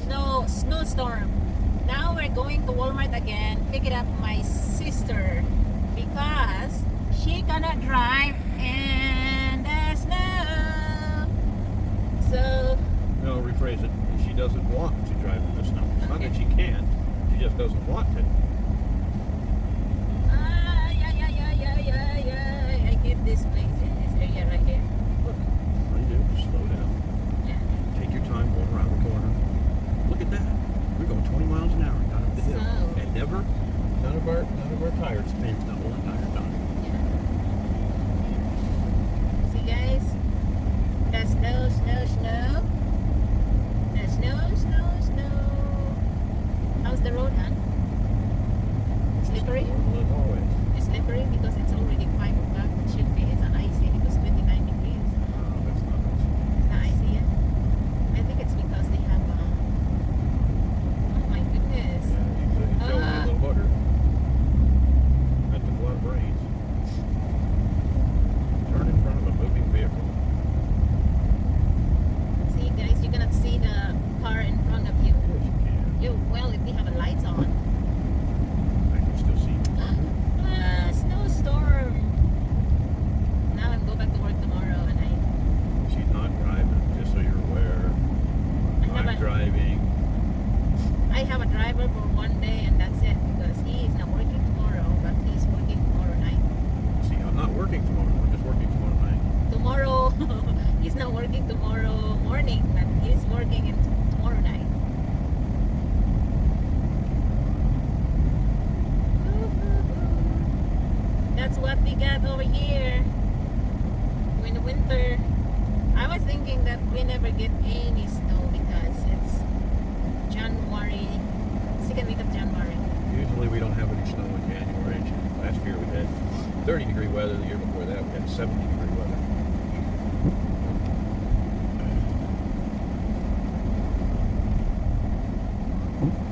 snowstorm. Now we're going to Walmart again, pick it up my sister because she cannot drive in the snow. So No, rephrase it. She doesn't want to drive in the snow. It's not that she can't. She just doesn't want to. yeah. I hate this place in this area right here. Look, all you do is slow down. Yeah. Take your time going around the corner. Look at that. We're going 20 miles an hour down up the hill. So- And none of our tires spin the whole entire time. Yeah. See guys, the snow. The snow. How's the road, huh? Slippery? Normal as always. It's slippery because it's already 5 o'clock. It should be. It's not icy because 29 degrees. Oh, that's not nice. It's not icy yet. I think it's because they have. Oh my goodness. Yeah, you tell me a little butter. That took a lot of brains. Turn in front of a moving vehicle. See guys, you cannot see the car in front of you. Yes, you can. Well, if we have a lights on. I can still see you. Snowstorm. Now I'm go back to work tomorrow and She's not driving, just so you're aware. I'm driving. I have a driver for one day and that's it because he is not working tomorrow, but he's working tomorrow night. See, I'm not working tomorrow. I'm just working tomorrow night. Tomorrow, he's not working tomorrow morning, but he's working in tomorrow night. That's what we got over here. In the winter, I was thinking that we never get any snow because it's January, second week of January. Usually we don't have any snow in January. Last year we had 30-degree weather. The year before that we had 70-degree weather.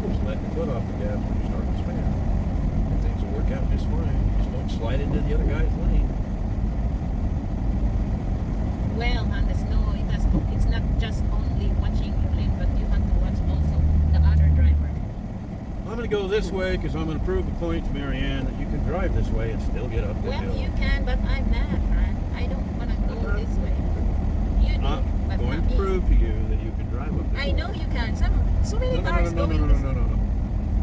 Just let the foot off the gas when you start to spin. And things will work out just fine. Just don't slide into the other guy's lane. Well, on the snow, it's not just only watching your lane, but you have to watch also the other driver. I'm going to go this way because I'm going to prove the point to Marianne that you can drive this way and still get up the Well, hill. you can, but I'm not, right? I don't want to go this way. You do, I'm but going not to me. prove to you that you can drive up this I way. know you can. So many cars No. going this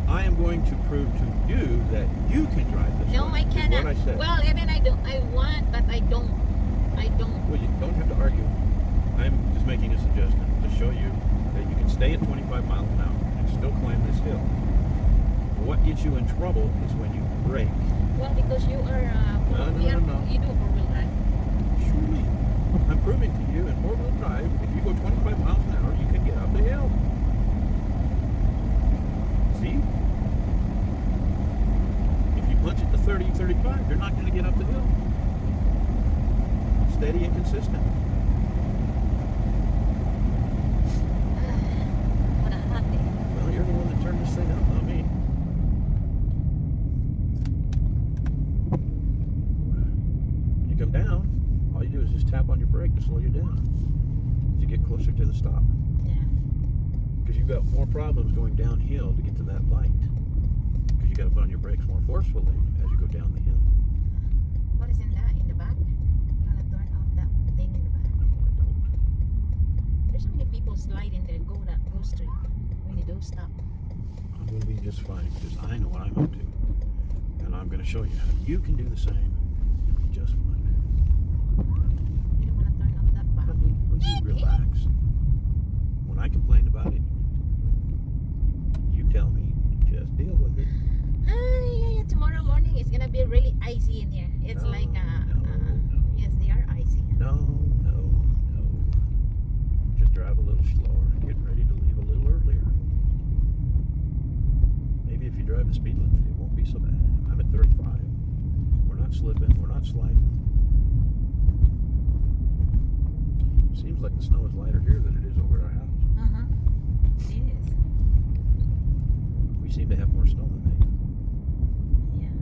I am going to prove to you that you can drive this No, way. I is cannot. what I said. Well, even I want, but I don't. Well, you don't have to argue. I'm just making a suggestion to show you that you can stay at 25 miles an hour and still climb this hill. What gets you in trouble is when you brake. Well, because you are. No. You do four-wheel drive. Show me. I'm proving to you in four-wheel drive, if you go 25 miles an hour, you can get up the hill. See? If you punch it to 30, 35, you're not going to get up the hill. Steady and consistent. What a hot day. Well, you're the one that turned this thing up, not me. When you come down, all you do is just tap on your brake to slow you down as you get closer to the stop. Yeah. Because you've got more problems going downhill to get to that light. Because you got to put on your brakes more forcefully as you go down the hill. What is in that in the back? You wanna turn off that thing in the back? No, I don't. There's so many people slide in there. Go straight. When you do stop. I'm going to be just fine because I know what I'm up to. And I'm going to show you how you can do the same and be just fine. You don't wanna turn off that back. Honey, will you relax? When I complain about it, you tell me, just deal with it. Yeah. Tomorrow morning it's gonna be really icy in here. It's No, like no. yes, they are icy. No. Just drive a little slower. Get ready to leave a little earlier. Maybe if you drive the speed limit, it won't be so bad. I'm at 35. We're not slipping. We're not sliding. Seems like the snow is lighter here than it is over at our house. It is. We seem to have more snow than they do. Yeah.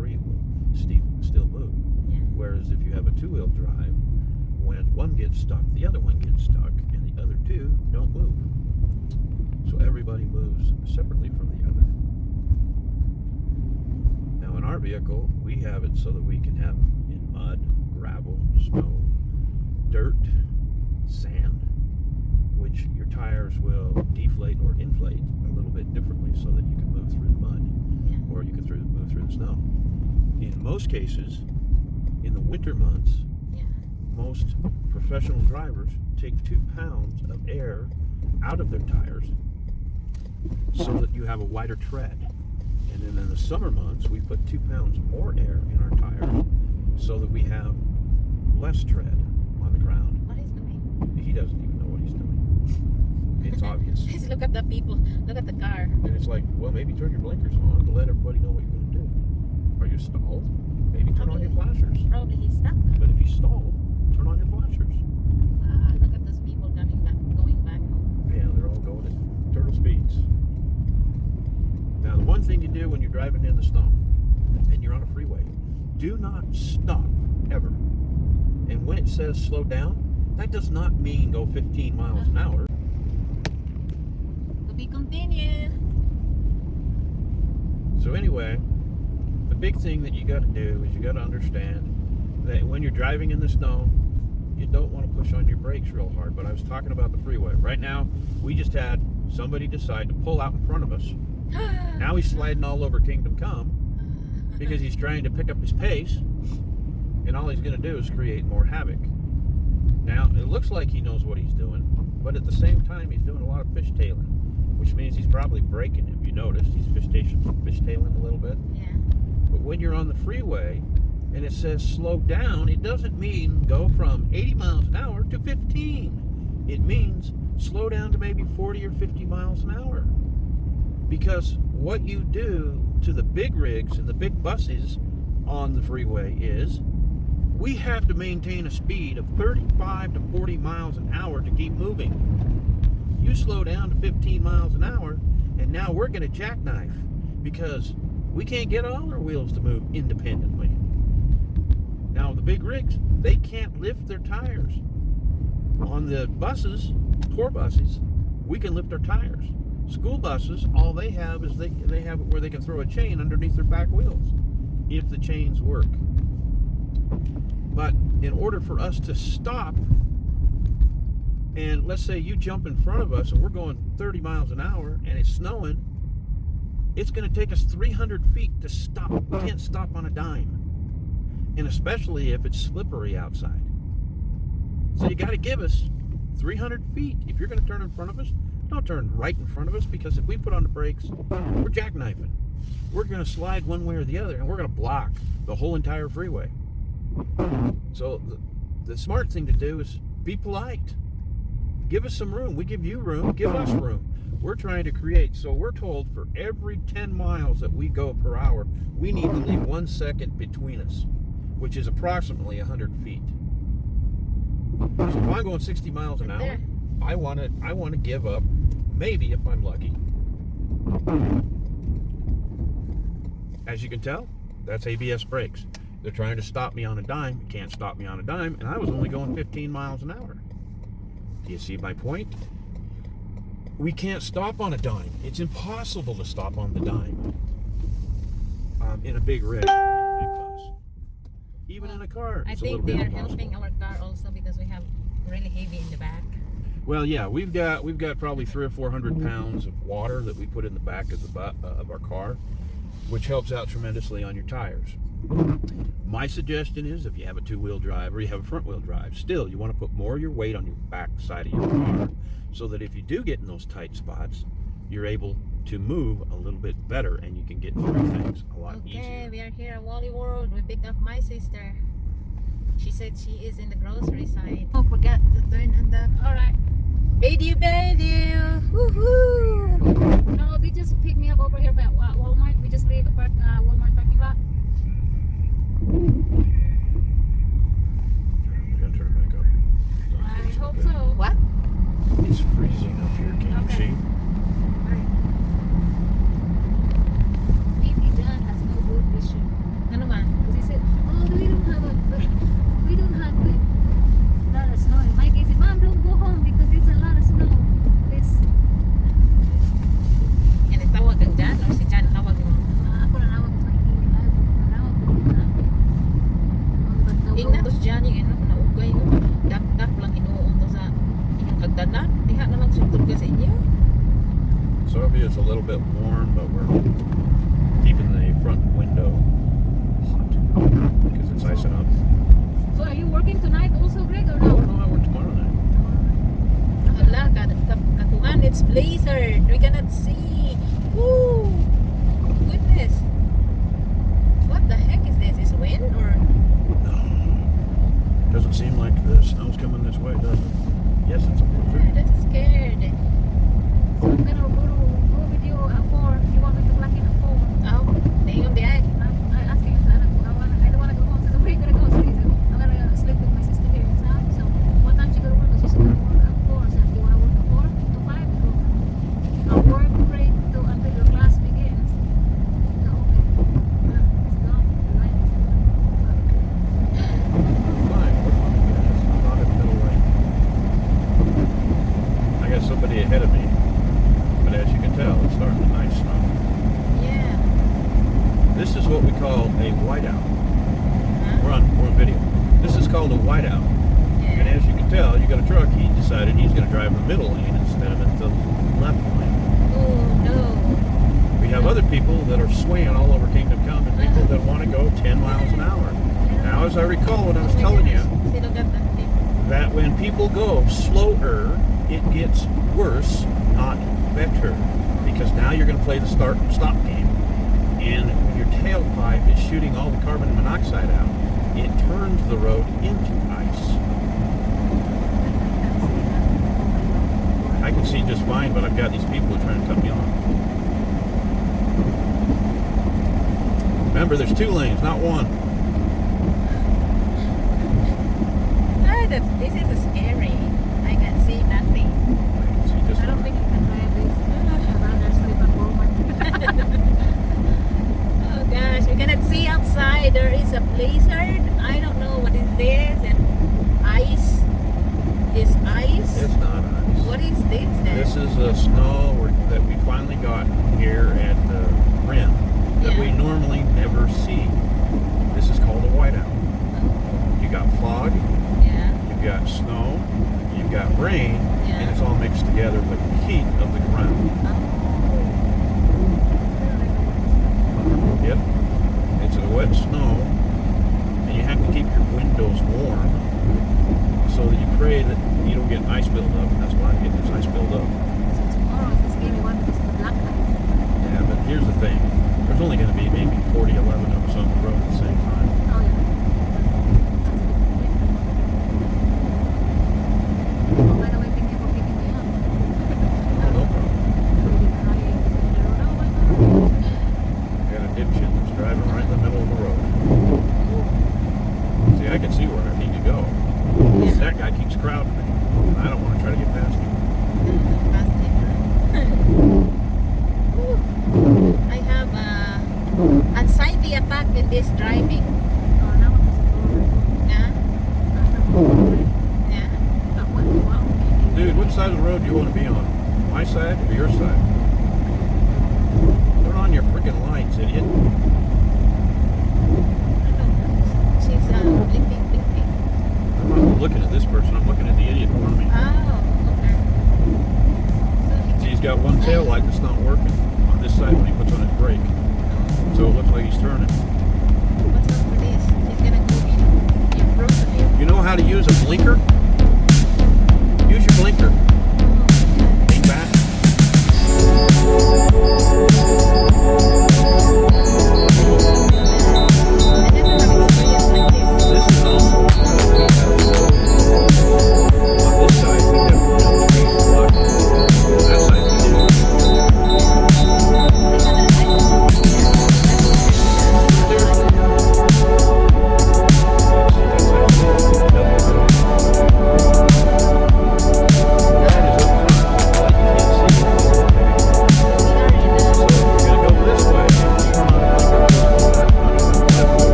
three will still move. Yeah. Whereas if you have a two-wheel drive, when one gets stuck, the other one gets stuck, and the other two don't move. So everybody moves separately from the other. Now in our vehicle, we have it so that we can have in mud, gravel, snow, dirt, sand, which your tires will deflate or inflate a little bit differently so that you can move through the mud, Yeah. or you can move through the snow. In most cases, in the winter months, Yeah. most professional drivers take 2 pounds of air out of their tires so that you have a wider tread. And then in the summer months, we put 2 pounds more air in our tires so that we have less tread on the ground. What he's doing? He doesn't even know what he's doing. It's obvious. Just look at the people. Look at the car. And it's like, well, maybe turn your blinkers on to let everybody know what you're going to do. Are you stalled? Maybe turn on your flashers. Probably he's stuck. But if he's stalled, turn on your flashers. Look at those people going back home. Yeah, they're all going at turtle speeds. Now, the one thing you do when you're driving in the snow and you're on a freeway, do not stop ever. And when it says slow down, that does not mean go 15 miles an hour. To be continued. So anyway, the big thing that you got to do is you got to understand that when you're driving in the snow, you don't want to push on your brakes real hard. But I was talking about the freeway. Right now, we just had somebody decide to pull out in front of us. Now he's sliding all over Kingdom Come because he's trying to pick up his pace, and all he's going to do is create more havoc. Now, it looks like he knows what he's doing, but at the same time, he's doing a lot of fishtailing, which means he's probably braking. If you noticed, he's fishtailing a little bit. Yeah. But when you're on the freeway and it says slow down, it doesn't mean go from 80 miles an hour to 15. It means slow down to maybe 40 or 50 miles an hour. Because what you do to the big rigs and the big buses on the freeway is we have to maintain a speed of 35 to 40 miles an hour to keep moving. You slow down to 15 miles an hour, and now we're going to jackknife because we can't get all our wheels to move independently. Now, the big rigs, they can't lift their tires. On the buses, tour buses, we can lift our tires. School buses, all they have is they have it where they can throw a chain underneath their back wheels if the chains work. But in order for us to stop, and let's say you jump in front of us and we're going 30 miles an hour and it's snowing, it's going to take us 300 feet to stop. We can't stop on a dime. And especially if it's slippery outside. So you got to give us 300 feet. If you're going to turn in front of us, don't turn right in front of us, because if we put on the brakes, we're jackknifing. We're going to slide one way or the other, and we're going to block the whole entire freeway. So the smart thing to do is be polite. Give us some room. We give you room. Give us room. We're trying to create, so we're told for every 10 miles that we go per hour, we need to leave 1 second between us, which is approximately 100 feet. So if I'm going 60 miles an hour, I want to give up, maybe if I'm lucky. As you can tell, that's ABS brakes. They're trying to stop me on a dime. Can't stop me on a dime, and I was only going 15 miles an hour. Do you see my point? We can't stop on a dime. It's impossible to stop on the dime in a big rig, in a big bus. Even in a car, I it's a think little they bit are impossible. helping our car also because we have really heavy in the back. Well, yeah, we've got probably 300 or 400 pounds of water that we put in the back of of our car, which helps out tremendously on your tires. My suggestion is, if you have a two-wheel drive or you have a front-wheel drive, still you want to put more of your weight on your back side of your car, so that if you do get in those tight spots, you're able to move a little bit better and you can get through things a lot Okay, easier. we are here at Wally World. We picked up my sister. She said she is in the grocery side. Oh, forgot to turn on the. Alright. Video. Woohoo! No, they just picked me up over here at Walmart. We just leave the Walmart parking lot. We gotta turn it back up. I hope so. What? It's freezing up here. Can you Okay. see? Maybe John has no good vision. No, Doesn't seem like the snow's coming this way, does it? Yes, it's a blizzard. That's scared. So I'm gonna go with you at 4. You want me to clock in at 4? Oh, they gonna be out. I'm asking if I don't wanna go home. So where you gonna go? So I'm gonna sleep with my sister here in town. So what time she gonna work? She's gonna work at 4. So do you wanna work at 4 to 5? I'll work break until your class begins. So okay. Let's go. The night is good. Fine, we're fine, guys. I'm not in the middle lane. I got somebody ahead of me, but as you can tell, it's starting to nice snow. Yeah. This is what we call a whiteout. Huh? We're on video. This is called a whiteout. And Yeah. as you can tell, you got a truck. He decided he's going to drive the middle lane instead of at the left lane. Oh no. We have other people that are swaying all over Kingdom Come and people that want to go 10 miles an hour. Now, as I recall when I was telling you, See, look at that people. that when people go slower, it gets worse, not better. Because now you're going to play the start and stop game. And when your tailpipe is shooting all the carbon monoxide out, it turns the road into ice. I can see just fine, but I've got these people who are trying to cut me off. Remember, there's 2 lanes, not 1. This is scary. I can see nothing. I can see just I don't fine. think you can drive this. I'd rather sleep at Walmart. Oh gosh, we cannot see outside. There is a blizzard. I don't know what is this. And ice. Is ice? It's not ice. What is this then? This is a snow that we finally got here at the Rim that we Yeah. normally never see. This is called a whiteout. You got fog, Yeah. you've got snow, you've got rain, Yeah. and it's all mixed together with the heat of the ground. Oh. Yep. It's a wet snow, and you have to keep your windows warm so that you pray that you don't get ice buildup. And that's why I get this ice buildup. So tomorrow is the scary one because of the black ice. Yeah, but here's the thing. There's only going to be maybe 40, 11 of us on the road at the same time. Oh yeah. That's a bit different. Oh, by the way, thank you for picking me up. Oh, no problem. Really crying. Oh my god. Got a dipshit that's driving right in the middle of the road. See, I can see where I need to go. Yeah. That guy keeps crowding me. I don't want to try to get past him. I have anxiety attack in this driving. Oh, now I'm just Yeah. going. Yeah. Wow. Dude, what side of the road do you want to be on? My side or your side? Turn on your freaking lights, idiot. She's blinking. I'm not looking at this person. I'm looking at the idiot in front of me. Oh, okay. See, he's got one tail light that's not working on this side when he puts on his brake. So it looks like he's turning. What's up with this? She's gonna go in front of you. You know how to use a blinker? Use your blinker. Lean back. I never have experience like this. This is awesome. On this side, we have no trees blocking. On that side, we do. That's actually a double road.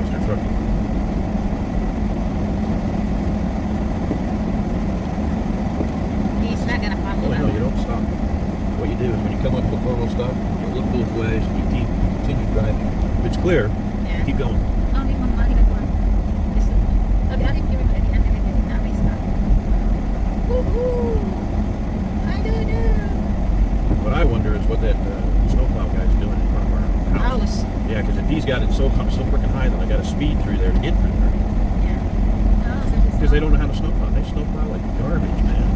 Mr. Trucker. He's not gonna follow Oh, no, you us. don't stop. What you do is when you come up to a four-wheel stop, you look both ways and you continue driving. If it's clear, Yeah. keep going. Oh, di man mali ka kuan. Kasi, Okay, I think you're ready. I think you're not may stop. Woohoo! I don't know. What I wonder is what that snowplow guy's doing in front of our house. House. Yeah, because if he's got it so freaking high that I got to speed through there to get through there. Yeah. oh, there's a Because they don't know how to snowplow. They snowplow like garbage, man.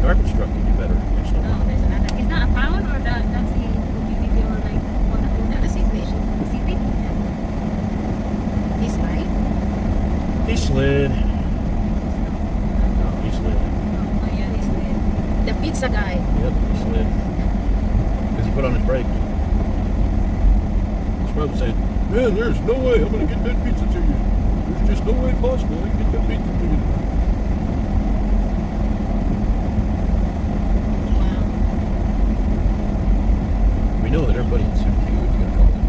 Garbage truck can do better than Oh, snowplow. there's another. Is that a pound or that's the utility or like what The city. city? He's right. He slid. No, he slid. Oh yeah, he's the pizza guy. Yep, he slid. Because he put on his brakes. His brother said, man, there's no way I'm going to get that pizza to you. There's just no way possible I can get that pizza to you. Wow. We know that everybody in Civic Hughes is going to call him.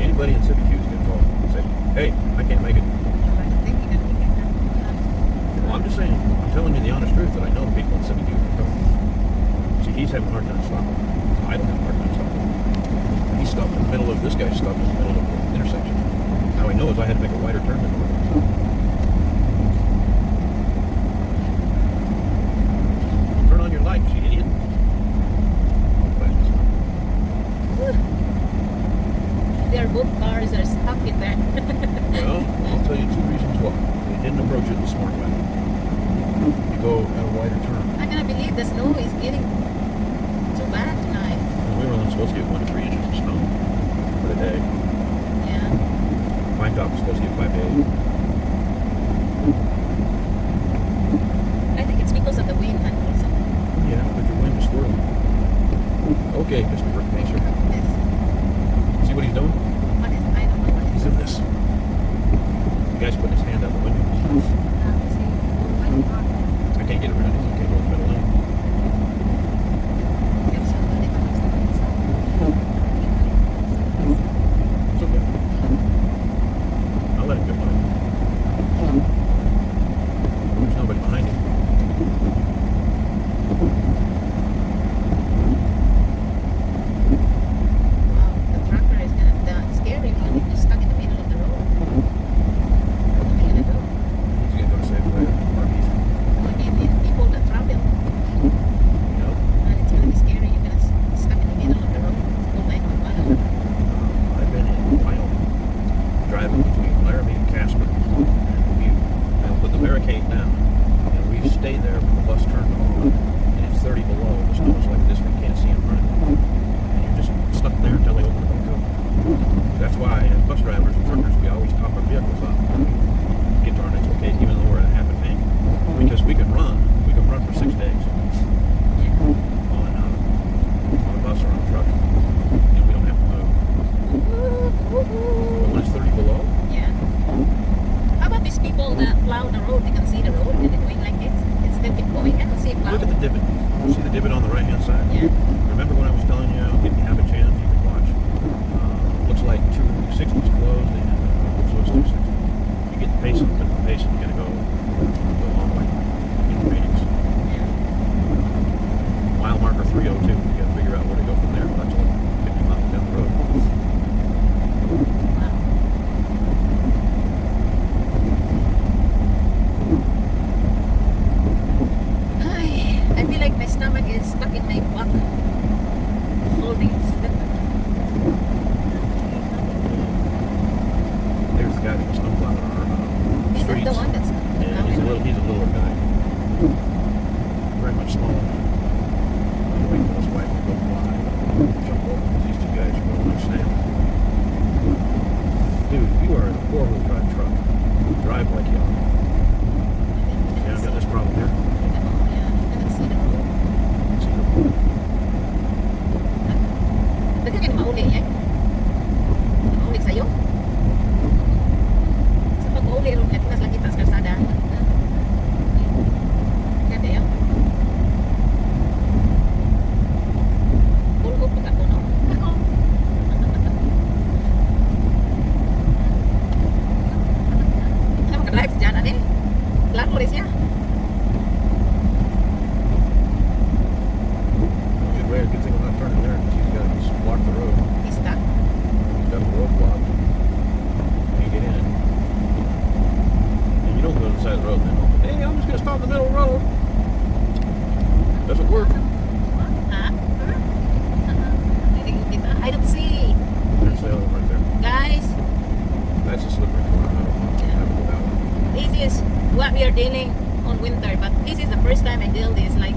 Anybody in Civic Hughes is going to call him and say, hey, I can't make it. I'm thinking of thinking that. Well, I'm just saying, I'm telling you the honest truth that I know the people in Civic Hughes can go. See, he's having a hard time stopping. I don't have a hard time stopping. He stopped in the middle of, this guy stopped in the middle of the intersection. How he knows I had to make a wider turn than normal. Turn on your lights, you idiot. Their both cars are stuck in there. Well, I'll tell you two reasons why. They didn't approach it the smart way. You go at a wider turn. I cannot believe the snow is getting too bad tonight. We were only supposed to get 1 to 3 inches of snow for the day. Yeah. Pine Top was supposed to get 5 to 8. I think it's because of the wind and also Yeah, but your wind is swirling. Okay, Mr. Rick Mason. this. See what he's doing? What is, I don't know what He's it in is. this. The guy's putting his hand out the window. I can't get around it. I can't go in the middle lane. There's somebody comes to the side. It's okay. I'll let him get by. There's nobody behind him. Wow, the trucker is gonna scare him when he's stuck in the middle of the road. What are you gonna do? He's going to go to save the RVs. When you need people that travel, You know? and it's gonna be scary. You're gonna stuck in the middle of the road. Go like a mile. I've been in Wyoming, driving between Laramie and Casper. And we put the barricade down, and we stay there when the bus turned on, and it's 30 below. The snow is like this, we can't see in front of you. And you're just stuck there until they open the window. That's why, as bus drivers and truckers, we always top our vehicles up. Get to our next location, even though we're at a half a tank. Because we can run for 6 days on a bus or on a truck, and we don't have to move. But when it's 30 below, Yeah. How about these people that plow the road? They can see the road and they're going like this. It still keep going. I can see it plow. look at the divot. You see the divot on the right-hand side? Yeah. Remember when I was telling you, if you have a chance, you can watch. Looks like 260's closed and so it's 260. You get the Payson, but from Payson you gotta go a long way. In Phoenix. Yeah. Mile marker 302. You gotta figure out where to go from there. That's only 50 miles down the road. Wow. I feel like my stomach is stuck in my butt. Holding it. There's the guy that was snowplowing our Is that streets. the one that's Yeah, he's a littler guy. Very much smaller. I'm waiting for this wife to go fly. Jump over because these two guys are going like snails. Dude, you are in a four-wheel drive truck. Drive like you are. See, I've got this problem here. Yeah, you cannot see the road. See the Daghan ka na mauli eh. Mauli sa'yo. Sa pag-mauli ron, katinas lang kita sa kalsada. Ganda yun. Pulgo po ka po, no? Ako. we are dealing on winter, but this is the first time I deal this like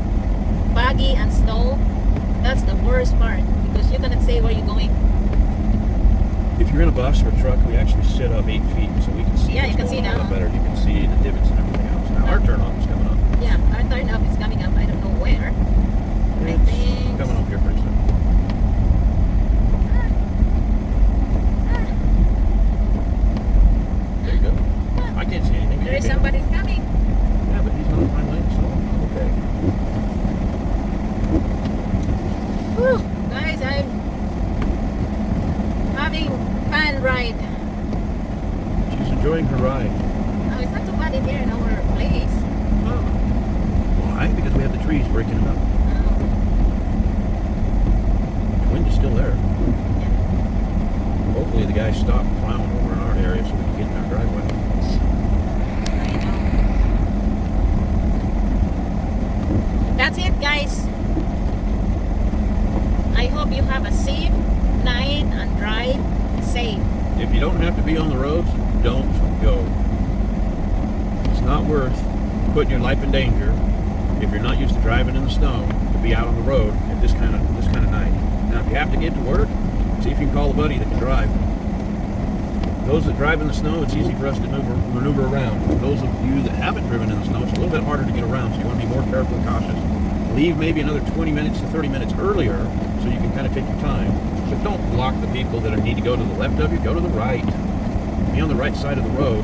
foggy and snow. That's the worst part because you cannot say where you're going. If you're in a bus or a truck, we actually sit up 8 feet so we can see. Yeah, what's you can going see on a now. lot better. You can see the divots and everything else. Now our turn off is coming up. Yeah, our turn up is coming up. I don't know where. I It's think coming up here pretty soon. There you go. I can't see anything. there is You can. somebody coming. Yeah, but he's not in my lane, so okay. Whew. Guys, I'm having fun ride. She's enjoying her ride. Oh, it's not too bad in here in our place. Why? Because we have the trees breaking it up. The wind is still there. Hopefully the guys stop plowing over in our area so we can get in our driveway. I know. That's it, guys. I hope you have a safe night and drive safe. If you don't have to be on the roads, don't go. It's not worth putting your life in danger if you're not used to driving in the snow to be out on the road at this kind of night. Now, if you have to get to work, see if you can call a buddy that can drive. Those that drive in the snow, it's easy for us to maneuver around. Those of you that haven't driven in the snow, it's a little bit harder to get around, so you want to be more careful and cautious. Leave maybe another 20 minutes to 30 minutes earlier so you can kind of take your time. But don't block the people that need to go to the left of you. Go to the right. Be on the right side of the road.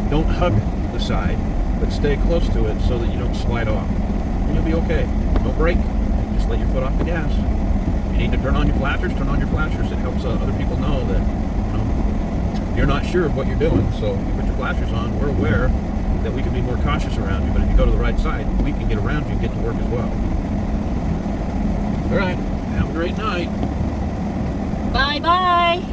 Don't hug the side, but stay close to it so that you don't slide off. And you'll be okay. Don't brake. Just let your foot off the gas. If you need to turn on your flashers, turn on your flashers. It helps other people know that you're not sure of what you're doing. So you put your flashers on. We're aware that we can be more cautious around you. But if you go to the right side, we can get around you and get to work as well. All right. Have a great night. Bye-bye.